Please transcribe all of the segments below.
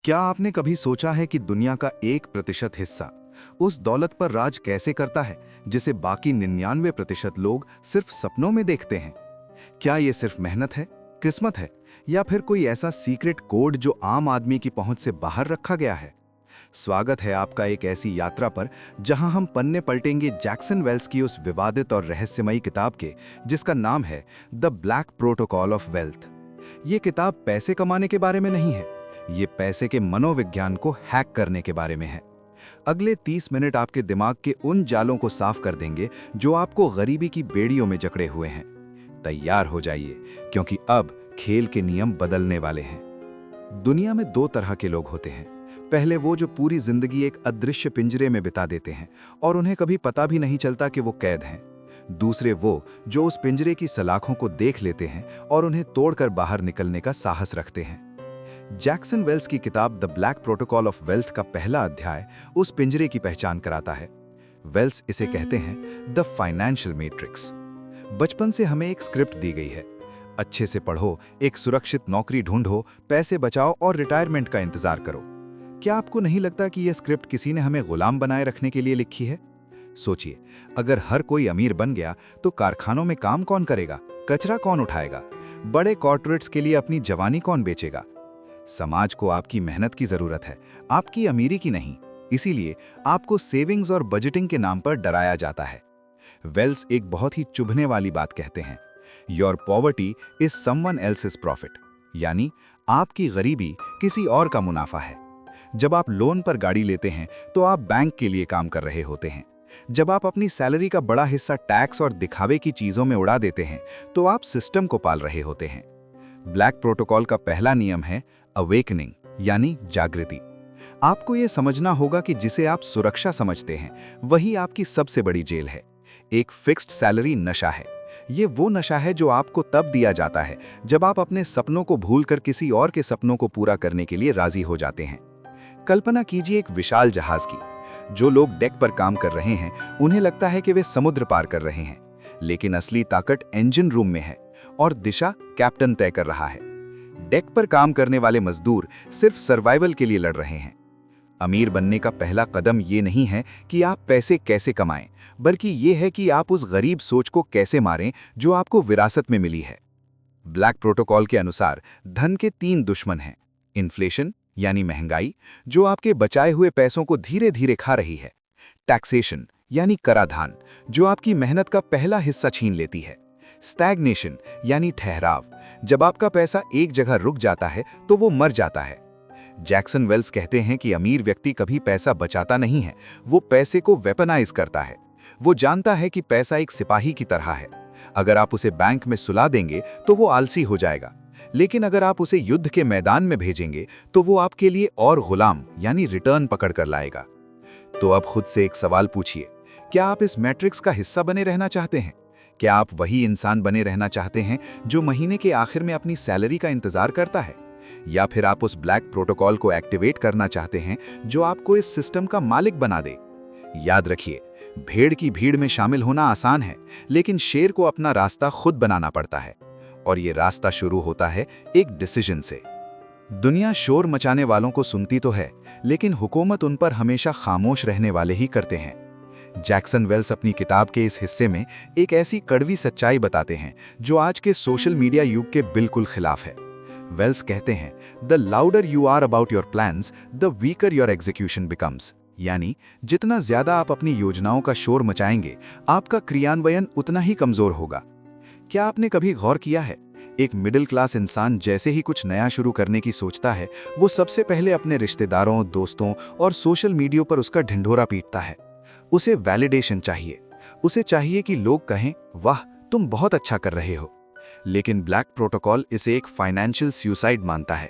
क्या आपने कभी सोचा है कि दुनिया का 1% हिस्सा उस दौलत पर राज कैसे करता है जिसे बाकी 99% लोग सिर्फ सपनों में देखते हैं? क्या ये सिर्फ मेहनत है, किस्मत है, या फिर कोई ऐसा सीक्रेट कोड जो आम आदमी की पहुंच से बाहर रखा गया है? स्वागत है आपका एक ऐसी यात्रा पर जहां हम पन्ने पलटेंगे जैक्सन वेल्स की उस विवादित और रहस्यमयी किताब के, जिसका नाम है the black protocol of wealth. ये किताब पैसे कमाने के बारे में नहीं है, ये पैसे के मनोविज्ञान को हैक करने के बारे में है। अगले 30 मिनट आपके दिमाग के उन जालों को साफ कर देंगे जो आपको गरीबी की बेड़ियों में जकड़े हुए हैं। तैयार हो जाइए, क्योंकि अब खेल के नियम बदलने वाले हैं। दुनिया में दो तरह के लोग होते हैं। पहले वो जो पूरी जिंदगी एक अदृश्य पिंजरे में बिता देते हैं और उन्हें कभी पता भी नहीं चलता कि वो कैद हैं। दूसरे वो जो उस पिंजरे की सलाखों को देख लेते हैं और उन्हें तोड़कर बाहर निकलने का साहस रखते हैं। जैक्सन वेल्स की किताब the black protocol of wealth का पहला अध्याय उस पिंजरे की पहचान कराता है। वेल्स इसे कहते हैं द फाइनेंशियल मैट्रिक्स। बचपन से हमें एक स्क्रिप्ट दी गई है, अच्छे से पढ़ो, एक सुरक्षित नौकरी ढूंढो, पैसे बचाओ और रिटायरमेंट का इंतजार करो। क्या आपको नहीं लगता कि यह स्क्रिप्ट किसी ने हमें गुलाम बनाए रखने के लिए लिखी है? सोचिए, अगर हर कोई अमीर बन गया तो कारखानों में काम कौन करेगा, कचरा कौन उठाएगा, बड़े कॉर्पोरेट्स के लिए अपनी जवानी कौन बेचेगा? समाज को आपकी मेहनत की जरूरत है, आपकी अमीरी की नहीं। इसीलिए आपको सेविंग्स और बजटिंग के नाम पर डराया जाता है। वेल्स एक बहुत ही चुभने वाली बात कहते हैं, your poverty is someone else's profit, यानी आपकी गरीबी किसी और का मुनाफा है। जब आप लोन पर गाड़ी लेते हैं तो आप बैंक के लिए काम कर रहे होते हैं। जब आप अपनी सैलरी का बड़ा हिस्सा टैक्स और दिखावे की चीजों में उड़ा देते हैं तो आप सिस्टम को पाल रहे होते हैं। ब्लैक प्रोटोकॉल का पहला नियम है अवेकनिंग, यानी जागृति। आपको यह समझना होगा कि जिसे आप सुरक्षा समझते हैं वही आपकी सबसे बड़ी जेल है। एक फिक्स्ड सैलरी नशा है। ये वो नशा है जो आपको तब दिया जाता है जब आप अपने सपनों को भूलकर किसी और के सपनों को पूरा करने के लिए राजी हो जाते हैं। कल्पना कीजिए एक विशाल जहाज की। जो लोग डेक पर काम कर रहे हैं उन्हें लगता है कि वे समुद्र पार कर रहे हैं, लेकिन असली ताकत इंजन रूम में है और दिशा कैप्टन तय कर रहा है। डेक पर काम करने वाले मजदूर सिर्फ सर्वाइवल के लिए लड़ रहे हैं। अमीर बनने का पहला कदम ये नहीं है कि आप पैसे कैसे कमाएं, बल्कि ये है कि आप उस गरीब सोच को कैसे मारें जो आपको विरासत में मिली है। ब्लैक प्रोटोकॉल के अनुसार धन के 3 दुश्मन हैं। इन्फ्लेशन, यानी महंगाई, जो आपके बचाए हुए पैसों को धीरे धीरे खा रही है। टैक्सेशन, यानी कराधान, जो आपकी मेहनत का पहला हिस्सा छीन लेती है। स्टैग्नेशन, यानी ठहराव, जब आपका पैसा एक जगह रुक जाता है तो वो मर जाता है। जैक्सन वेल्स कहते हैं कि अमीर व्यक्ति कभी पैसा बचाता नहीं है, वो पैसे को वेपनाइज करता है। वो जानता है कि पैसा एक सिपाही की तरह है। अगर आप उसे बैंक में सुला देंगे तो वो आलसी हो जाएगा, लेकिन अगर आप उसे युद्ध के मैदान में भेजेंगे तो वो आपके लिए और गुलाम, यानी रिटर्न पकड़ कर लाएगा। तो अब खुद से एक सवाल पूछिए, क्या आप इस मैट्रिक्स का हिस्सा बने रहना चाहते हैं? क्या आप वही इंसान बने रहना चाहते हैं जो महीने के आखिर में अपनी सैलरी का इंतजार करता है? या फिर आप उस ब्लैक प्रोटोकॉल को एक्टिवेट करना चाहते हैं जो आपको इस सिस्टम का मालिक बना दे? याद रखिए, भेड़ की भीड़ में शामिल होना आसान है, लेकिन शेर को अपना रास्ता खुद बनाना पड़ता है। और ये रास्ता शुरू होता है एक डिसीजन से। दुनिया शोर मचाने वालों को सुनती तो है, लेकिन हुकूमत उन पर हमेशा खामोश रहने वाले ही करते हैं। जैक्सन वेल्स अपनी किताब के इस हिस्से में एक ऐसी कड़वी सच्चाई बताते हैं जो आज के सोशल मीडिया युग के बिल्कुल खिलाफ है। वेल्स कहते हैं, the louder you are about your plans, the weaker your execution becomes, यानी जितना ज्यादा आप अपनी योजनाओं का शोर मचाएंगे, आपका क्रियान्वयन उतना ही कमजोर होगा। क्या आपने कभी गौर किया है, एक मिडिल क्लास इंसान जैसे ही कुछ नया शुरू करने की सोचता है, वो सबसे पहले अपने रिश्तेदारों, दोस्तों और सोशल मीडिया पर उसका ढिंढोरा पीटता है। उसे वैलिडेशन चाहिए, उसे चाहिए कि लोग कहें, वाह तुम बहुत अच्छा कर रहे हो। लेकिन ब्लैक प्रोटोकॉल इसे एक फाइनेंशियल सुसाइड मानता है।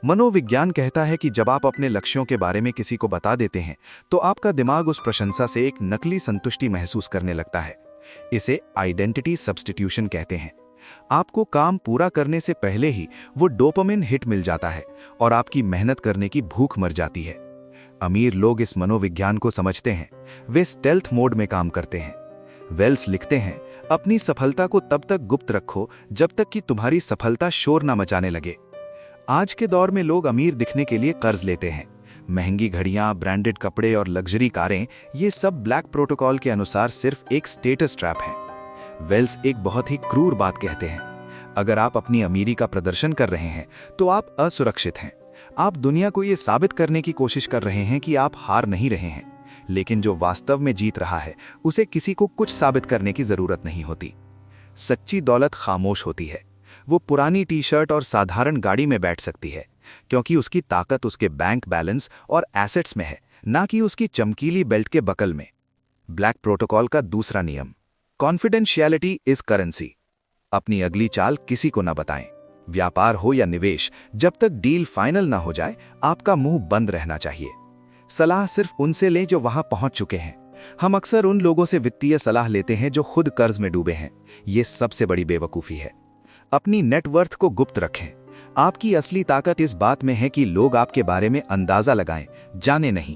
मनोविज्ञान कहता है कि जब आप अपने लक्ष्यों के बारे में किसी को बता देते हैं तो आपका दिमाग उस प्रशंसा से एक नकली संतुष्टि महसूस करने लगता है। इसे आइडेंटिटी सब्स्टिट्यूशन कहते हैं। आपको काम पूरा करने से पहले ही वो डोपामिन हिट मिल जाता है और आपकी मेहनत करने की भूख मर जाती है। अमीर लोग इस मनोविज्ञान को समझते हैं, वे स्टेल्थ मोड में काम करते हैं। वेल्स लिखते हैं, अपनी सफलता को तब तक गुप्त रखो जब तक कि तुम्हारी सफलता शोर न मचाने लगे। आज के दौर में लोग अमीर दिखने के लिए कर्ज लेते हैं। महंगी घड़ियां, ब्रांडेड कपड़े और लग्जरी कारें, ये सब ब्लैक प्रोटोकॉल के अनुसार सिर्फ एक स्टेटस ट्रैप है। वेल्स एक बहुत ही क्रूर बात कहते हैं। अगर आप अपनी अमीरी का प्रदर्शन कर रहे हैं तो आप असुरक्षित हैं। आप दुनिया को ये साबित करने की कोशिश कर रहे हैं कि आप हार नहीं रहे हैं, लेकिन जो वास्तव में जीत रहा है उसे किसी को कुछ साबित करने की जरूरत नहीं होती। सच्ची दौलत खामोश होती है। वो पुरानी टी शर्ट और साधारण गाड़ी में बैठ सकती है, क्योंकि उसकी ताकत उसके बैंक बैलेंस और एसेट्स में है, ना कि उसकी चमकीली बेल्ट के बकल में। ब्लैक प्रोटोकॉल का दूसरा नियम, कॉन्फिडेंशियलिटी इज करेंसी। अपनी अगली चाल किसी को ना बताएं। व्यापार हो या निवेश, जब तक डील फाइनल ना हो जाए आपका मुंह बंद रहना चाहिए। सलाह सिर्फ उनसे लें जो वहां पहुंच चुके हैं। हम अक्सर उन लोगों से वित्तीय सलाह लेते हैं जो खुद कर्ज में डूबे हैं। ये सबसे बड़ी बेवकूफी है। अपनी नेटवर्थ को गुप्त रखें। आपकी असली ताकत इस बात में है कि लोग आपके बारे में अंदाजा लगाएं, जाने नहीं।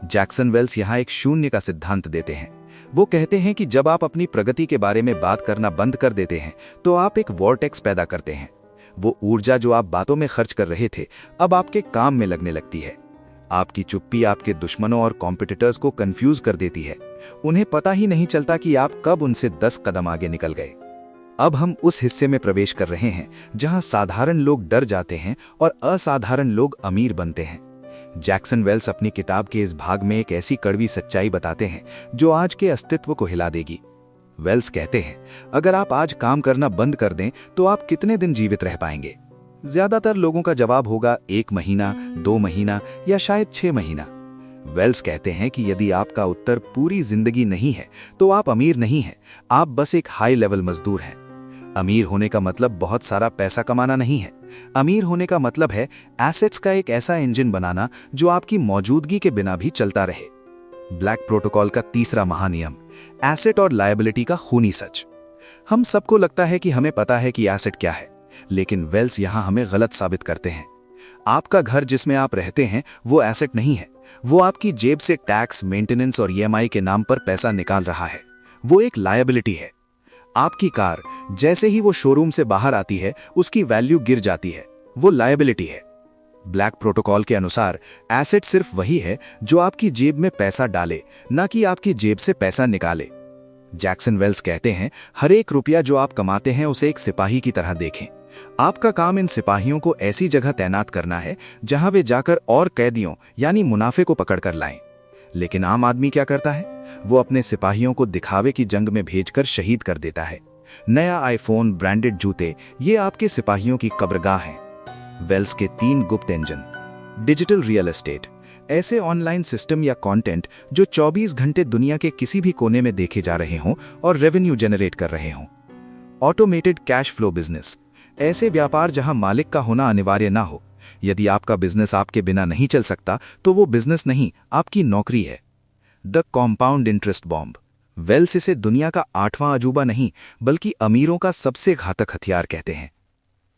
जैक्सन वेल्स यहां एक शून्य का सिद्धांत देते हैं। वो कहते हैं कि जब आप अपनी प्रगति के बारे में बात करना बंद कर देते हैं तो आप एक वॉर्टेक्स पैदा करते हैं। वो ऊर्जा जो आप बातों में खर्च कर रहे थे अब आपके काम में लगने लगती है। आपकी चुप्पी आपके दुश्मनों और कॉम्पिटिटर्स को कंफ्यूज कर देती है। उन्हें पता ही नहीं चलता कि आप कब उनसे 10 कदम आगे निकल गए। अब हम उस हिस्से में प्रवेश कर रहे हैं जहां साधारण लोग डर जाते हैं और असाधारण लोग अमीर बनते हैं। जैक्सन वेल्स अपनी किताब के इस भाग में एक ऐसी कड़वी सच्चाई बताते हैं जो आज के अस्तित्व को हिला देगी। वेल्स कहते हैं, अगर आप आज काम करना बंद कर दें तो आप कितने दिन जीवित रह पाएंगे? ज्यादातर लोगों का जवाब होगा 1 महीना, 2 महीना या शायद 6 महीना। वेल्स कहते हैं कि यदि आपका उत्तर पूरी जिंदगी नहीं है तो आप अमीर नहीं हैं, आप बस एक हाई लेवल मजदूर हैं। अमीर होने का मतलब बहुत सारा पैसा कमाना नहीं है। अमीर होने का मतलब है एसेट्स का एक ऐसा इंजन बनाना जो आपकी मौजूदगी के बिना भी चलता रहे। ब्लैक प्रोटोकॉल का तीसरा महानियम, एसेट और लायबिलिटी का खूनी सच। हम सबको लगता है कि हमें पता है कि एसेट क्या है, लेकिन वेल्स यहां हमें गलत साबित करते हैं। आपका घर जिसमें आप रहते हैं वो एसेट नहीं है। वो आपकी जेब से टैक्स, मेंटेनेंस और ईएमआई के नाम पर पैसा निकाल रहा है। वो एक लायबिलिटी है। आपकी कार जैसे ही वो शोरूम से बाहर आती है उसकी वैल्यू गिर जाती है। वो लायबिलिटी है। ब्लैक प्रोटोकॉल के अनुसार एसेट सिर्फ वही है जो आपकी जेब में पैसा डाले, ना कि आपकी जेब से पैसा निकाले। जैक्सन वेल्स कहते हैं, हर एक रुपया जो आप कमाते हैं उसे एक सिपाही की तरह देखें। आपका काम इन सिपाहियों को ऐसी जगह तैनात करना है जहां वे जाकर और कैदियों यानी मुनाफे को पकड़ कर लाएं। लेकिन आम आदमी क्या करता है? वो अपने सिपाहियों को दिखावे की जंग में भेजकर शहीद कर देता है। नया आईफोन, ब्रांडेड जूते, ये आपके सिपाहियों की कब्रगाह हैं। वेल्स के 3 गुप्त इंजन, डिजिटल रियल एस्टेट, ऐसे ऑनलाइन सिस्टम या कंटेंट जो 24 घंटे दुनिया के किसी भी कोने में देखे जा रहे हों और रेवेन्यू जनरेट कर रहे हों। ऑटोमेटेड कैश फ्लो बिजनेस, ऐसे व्यापार जहां मालिक का होना अनिवार्य ना हो। यदि आपका बिजनेस आपके बिना नहीं चल सकता तो वो बिजनेस नहीं, आपकी नौकरी है। The compound interest bomb, Wells इसे दुनिया का 8वां अजूबा नहीं बल्कि अमीरों का सबसे घातक हथियार कहते हैं।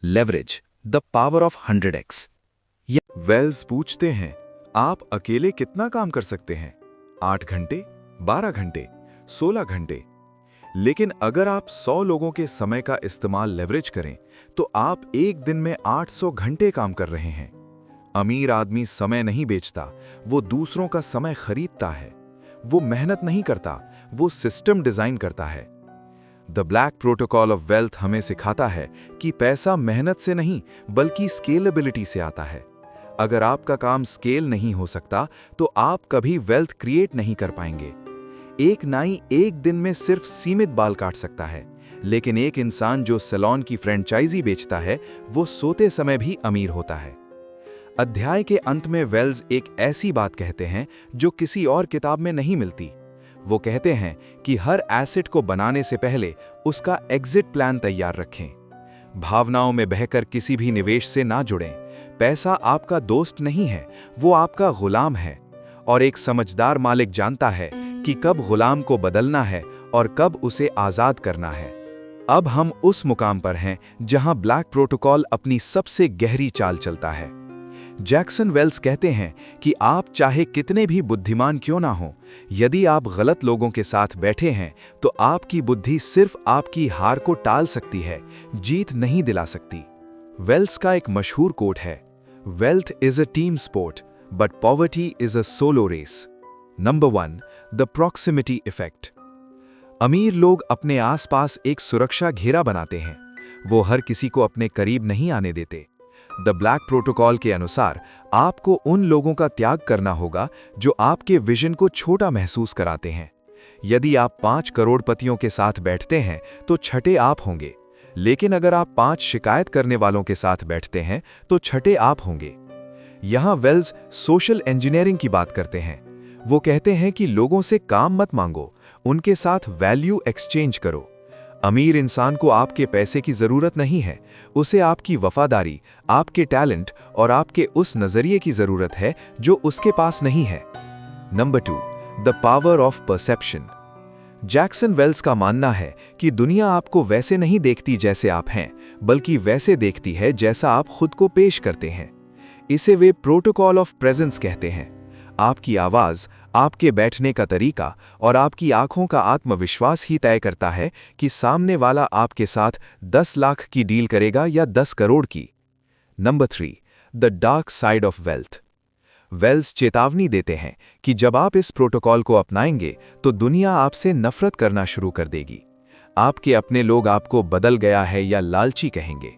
Leverage, the power of 100x। Wells पूछते हैं, आप अकेले कितना काम कर सकते हैं? 8 घंटे, 12 घंटे, 16 घंटे। लेकिन अगर आप 100 लोगों के समय का इस्तेमाल लेवरेज करें तो आप एक दिन में 800 घंटे काम कर रहे हैं। अमीर आदमी समय नहीं बेचता, वो दूसरों का समय खरीदता है। वो मेहनत नहीं करता, वो सिस्टम डिजाइन करता है। The black protocol of wealth हमें सिखाता है कि पैसा मेहनत से नहीं बल्कि स्केलेबिलिटी से आता है। अगर आपका काम स्केल नहीं हो सकता तो आप कभी वेल्थ क्रिएट नहीं कर पाएंगे। एक नाई एक दिन में सिर्फ सीमित बाल काट सकता है, लेकिन एक इंसान जो सैलून की फ्रेंचाइजी बेचता है वो सोते समय भी अमीर होता है। अध्याय के अंत में वेल्स एक ऐसी बात कहते हैं जो किसी और किताब में नहीं मिलती। वो कहते हैं कि हर एसेट को बनाने से पहले उसका एग्जिट प्लान तैयार रखें। भावनाओं में बहकर किसी भी निवेश से ना जुड़ें। पैसा आपका दोस्त नहीं है, वो आपका गुलाम है। और एक समझदार मालिक जानता है कि कब गुलाम को बदलना है और कब उसे आजाद करना है। अब हम उस मुकाम पर हैं जहां ब्लैक प्रोटोकॉल अपनी सबसे गहरी चाल चलता है। जैक्सन वेल्स कहते हैं कि आप चाहे कितने भी बुद्धिमान क्यों ना हो, यदि आप गलत लोगों के साथ बैठे हैं तो आपकी बुद्धि सिर्फ आपकी हार को टाल सकती है, जीत नहीं दिला सकती। वेल्स का एक मशहूर कोट है, wealth is a team sport but poverty is a solo race. Number 1, the proximity effect. अमीर लोग अपने आसपास एक सुरक्षा घेरा बनाते हैं, वो हर किसी को अपने करीब नहीं आने देते। द ब्लैक प्रोटोकॉल के अनुसार आपको उन लोगों का त्याग करना होगा जो आपके विजन को छोटा महसूस कराते हैं। यदि आप 5 करोड़पतियों के साथ बैठते हैं तो छठे आप होंगे, लेकिन अगर आप 5 शिकायत करने वालों के साथ बैठते हैं तो छठे आप होंगे। यहां वेल्स सोशल इंजीनियरिंग की बात करते हैं। वो कहते हैं कि लोगों से काम मत मांगो, उनके साथ वैल्यू एक्सचेंज करो। अमीर इंसान को आपके पैसे की जरूरत नहीं है, उसे आपकी वफादारी, आपके टैलेंट और आपके उस नजरिए की जरूरत है जो उसके पास नहीं है। Number 2, the power of perception. Jackson Wells का मानना है कि दुनिया आपको वैसे नहीं देखती जैसे आप हैं, बल्कि वैसे देखती है जैसा आप खुद को पेश करते हैं। इसे वे प्रोटोकॉल ऑफ प्रेजेंस कहते हैं। आपकी आवाज, आपके बैठने का तरीका और आपकी आंखों का आत्मविश्वास ही तय करता है कि सामने वाला आपके साथ 10 लाख की डील करेगा या 10 करोड़ की। Number 3, the dark side of wealth. Wells चेतावनी देते हैं कि जब आप इस प्रोटोकॉल को अपनाएंगे तो दुनिया आपसे नफरत करना शुरू कर देगी। आपके अपने लोग आपको बदल गया है या लालची कहेंगे।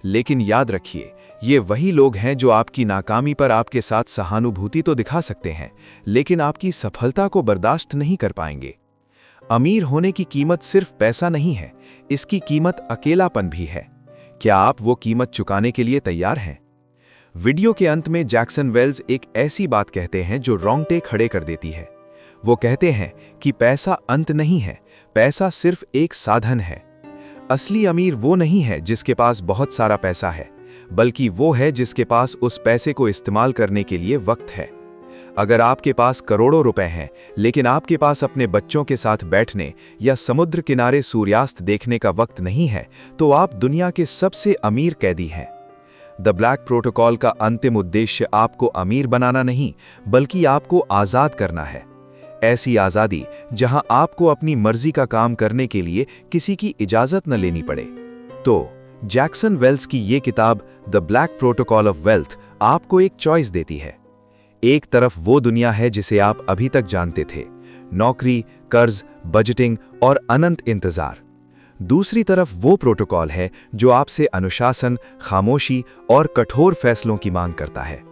लेकिन याद रखिए, ये वही लोग हैं जो आपकी नाकामी पर आपके साथ सहानुभूति तो दिखा सकते हैं, लेकिन आपकी सफलता को बर्दाश्त नहीं कर पाएंगे। अमीर होने की कीमत सिर्फ पैसा नहीं है, इसकी कीमत अकेलापन भी है। क्या आप वो कीमत चुकाने के लिए तैयार हैं? वीडियो के अंत में जैक्सन वेल्स एक ऐसी बात कहते हैं जो रोंगटे खड़े कर देती है। वो कहते हैं कि पैसा अंत नहीं है, पैसा सिर्फ एक साधन है। असली अमीर वो नहीं है जिसके पास बहुत सारा पैसा है, बल्कि वो है जिसके पास उस पैसे को इस्तेमाल करने के लिए वक्त है। अगर आपके पास करोड़ों रुपए हैं, लेकिन आपके पास अपने बच्चों के साथ बैठने या समुद्र किनारे सूर्यास्त देखने का वक्त नहीं है, तो आप दुनिया के सबसे अमीर कैदी हैं। द ब्लैक प्रोटोकॉल का अंतिम उद्देश्य आपको अमीर बनाना नहीं, बल्कि आपको आज़ाद करना है। ऐसी आज़ादी जहां आपको अपनी मर्जी का काम करने के लिए किसी की इजाज़त न लेनी पड़े। तो जैक्सन वेल्स की ये किताब the black protocol of wealth आपको एक चॉइस देती है। एक तरफ वो दुनिया है जिसे आप अभी तक जानते थे, नौकरी, कर्ज, बजटिंग और अनंत इंतजार। दूसरी तरफ वो प्रोटोकॉल है जो आपसे अनुशासन, खामोशी और कठोर फैसलों की मांग करता है।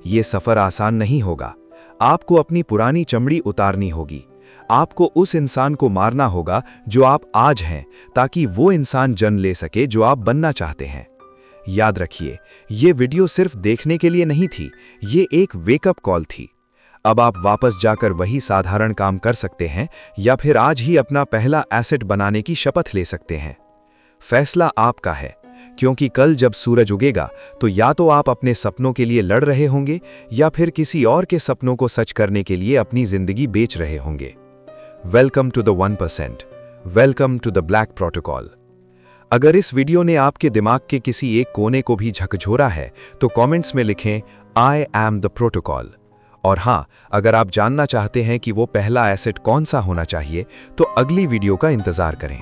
ये सफर आसान नहीं होगा। आपको अपनी पुरानी चमड़ी उतारनी होगी। आपको उस इंसान को मारना होगा जो आप आज हैं, ताकि वो इंसान जन्म ले सके जो आप बनना चाहते हैं। याद रखिए, ये वीडियो सिर्फ देखने के लिए नहीं थी, ये एक वेकअप कॉल थी। अब आप वापस जाकर वही साधारण काम कर सकते हैं या फिर आज ही अपना पहला एसेट बनाने की शपथ ले सकते हैं। फैसला आपका है, क्योंकि कल जब सूरज उगेगा तो या तो आप अपने सपनों के लिए लड़ रहे होंगे या फिर किसी और के सपनों को सच करने के लिए अपनी जिंदगी बेच रहे होंगे। Welcome to the 1%, welcome to the black protocol. अगर इस वीडियो ने आपके दिमाग के किसी एक कोने को भी झकझोरा है तो कमेंट्स में लिखें आई एम द प्रोटोकॉल। और हाँ, अगर आप जानना चाहते हैं कि वो पहला एसेट कौन सा होना चाहिए तो अगली वीडियो का इंतजार करें।